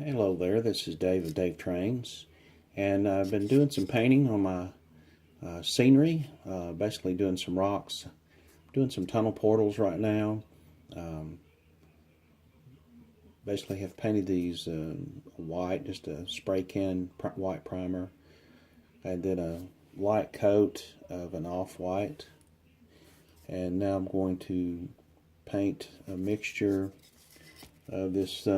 Hello there, this is Dave of Dave Trains, and I've been doing some painting on my scenery, basically doing some rocks, doing some tunnel portals right now. Um, Basically have painted these white, just a spray can white primer, and then a light coat of an off-white, and now I'm going to paint a mixture of this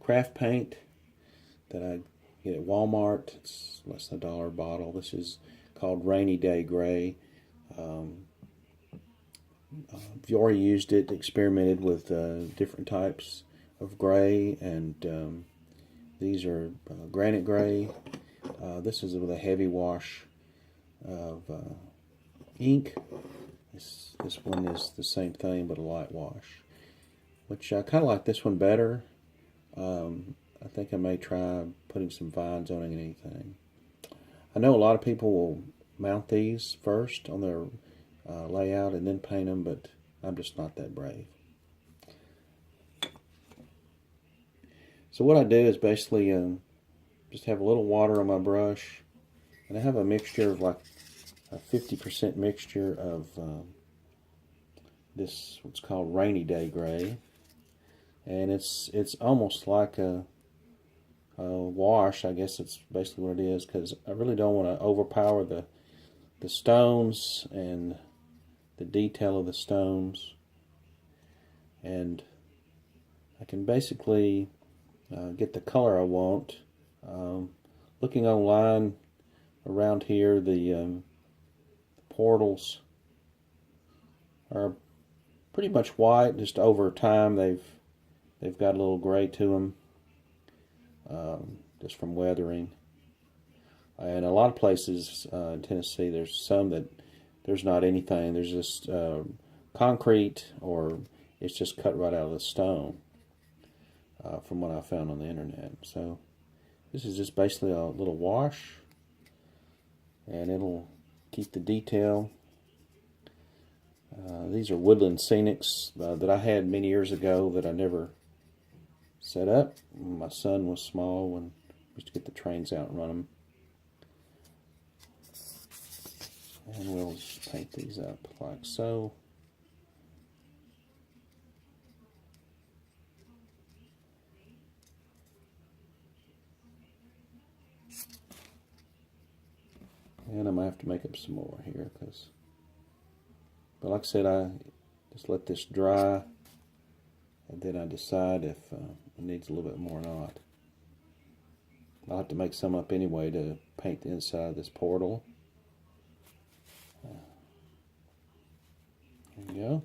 craft paint that I get at Walmart. It's less than $1 a bottle. This is called Rainy Day Gray. If you already used it, experimented with different types of gray, and these are granite gray. This is with a heavy wash of ink. This one is the same thing but a light wash, which I kind of like this one better. I think I may try putting some vines on it and anything. I know a lot of people will mount these first on their layout and then paint them, but I'm just not that brave. So what I do is basically just have a little water on my brush, and I have a mixture of like a 50% mixture of this what's called Rainy Day Gray, and it's almost like a wash. I guess it's basically what it is, because I really don't want to overpower the stones and the detail of the stones, and I can basically get the color I want. Looking online around here, the portals are pretty much white. Just over time, they've got a little gray to them, just from weathering. And a lot of places in Tennessee, there's some that there's not anything. There's just concrete, or it's just cut right out of the stone, from what I found on the internet. So this is just basically a little wash, and it'll keep the detail. These are Woodland Scenics that I had many years ago that I never set up. My son was small when we used to get the trains out and run them. And we'll just paint these up like so. And I might have to make up some more here, but like I said, I just let this dry, and then I decide if it needs a little bit more or not. I'll have to make some up anyway to paint the inside of this portal. There we go.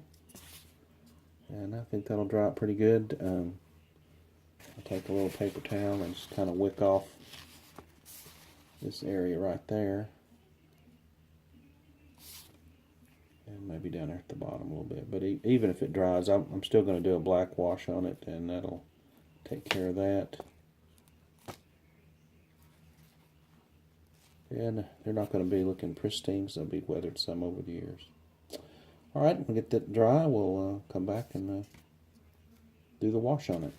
And I think that'll dry out pretty good. I'll take a little paper towel and just kind of wick off this area right there. And maybe down there at the bottom a little bit. But even if it dries, I'm still going to do a black wash on it, and that'll take care of that. And they're not going to be looking pristine, because they'll be weathered some over the years. Alright, we'll get that dry. We'll come back and do the wash on it.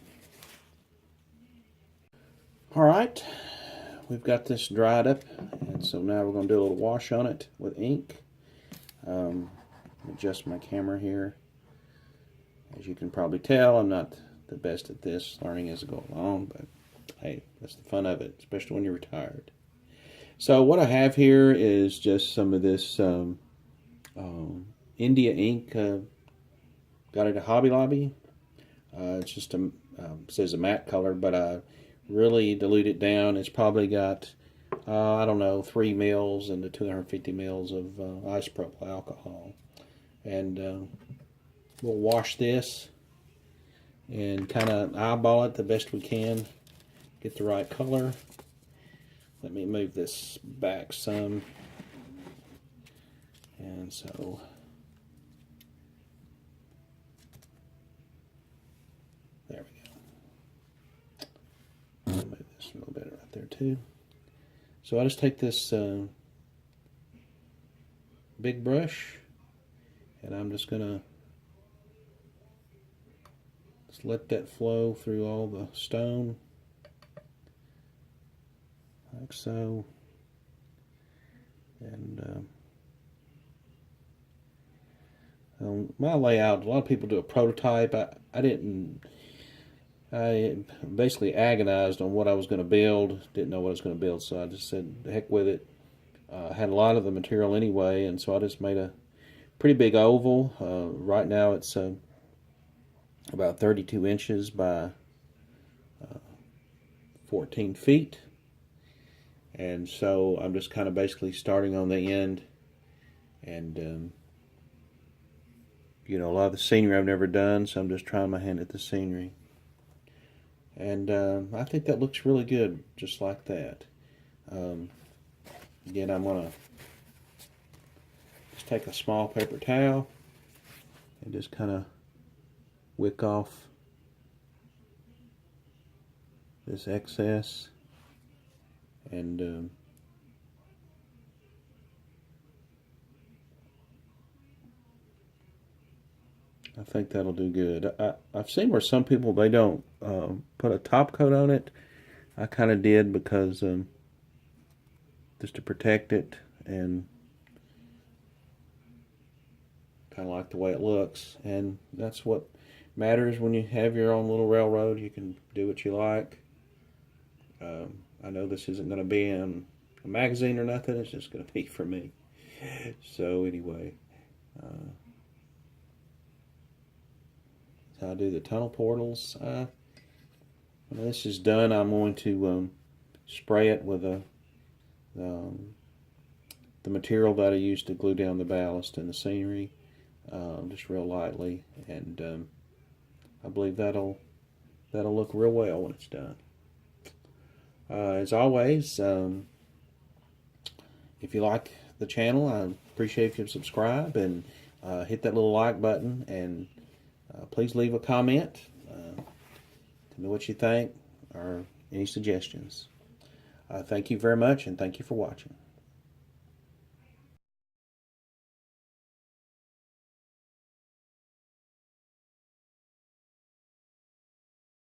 Alright, we've got this dried up, and so now we're going to do a little wash on it with ink. Adjust my camera here. As you can probably tell, I'm not the best at this, learning as I go along, but hey, that's the fun of it, especially when you're retired. So what I have here is just some of this India ink. Got it at Hobby Lobby. It's just says a matte color, but I really dilute it down. It's probably got I don't know, 3 mils into 250 mils of isopropyl alcohol. And we'll wash this and kind of eyeball it the best we can, get the right color. Let me move this back some. And so there we go. I'll move this a little bit right there too. So I just take this big brush, and I'm just going to just let that flow through all the stone. like so. And my layout, a lot of people do a prototype. I basically agonized on what I was going to build. Didn't know what I was going to build, so I just said, the heck with it. Had a lot of the material anyway, and so I just made a pretty big oval. Right now it's about 32 inches by 14 feet. And so I'm just kind of basically starting on the end. And, a lot of the scenery I've never done, so I'm just trying my hand at the scenery. And I think that looks really good, just like that. Again, I'm going to just take a small paper towel and just kind of wick off this excess. And I think that'll do good. I've seen where some people, they don't put a top coat on it. I kind of did because just to protect it, and kind of like the way it looks. And that's what matters when you have your own little railroad. You can do what you like. I know this isn't going to be in a magazine or nothing. It's just going to be for me. So anyway, that's how I do the tunnel portals. When this is done, I'm going to spray it with the material that I used to glue down the ballast and the scenery, just real lightly, and I believe that'll look real well when it's done. As always, if you like the channel, I appreciate if you subscribe and hit that little like button, and please leave a comment to know what you think or any suggestions. Thank you very much, and thank you for watching.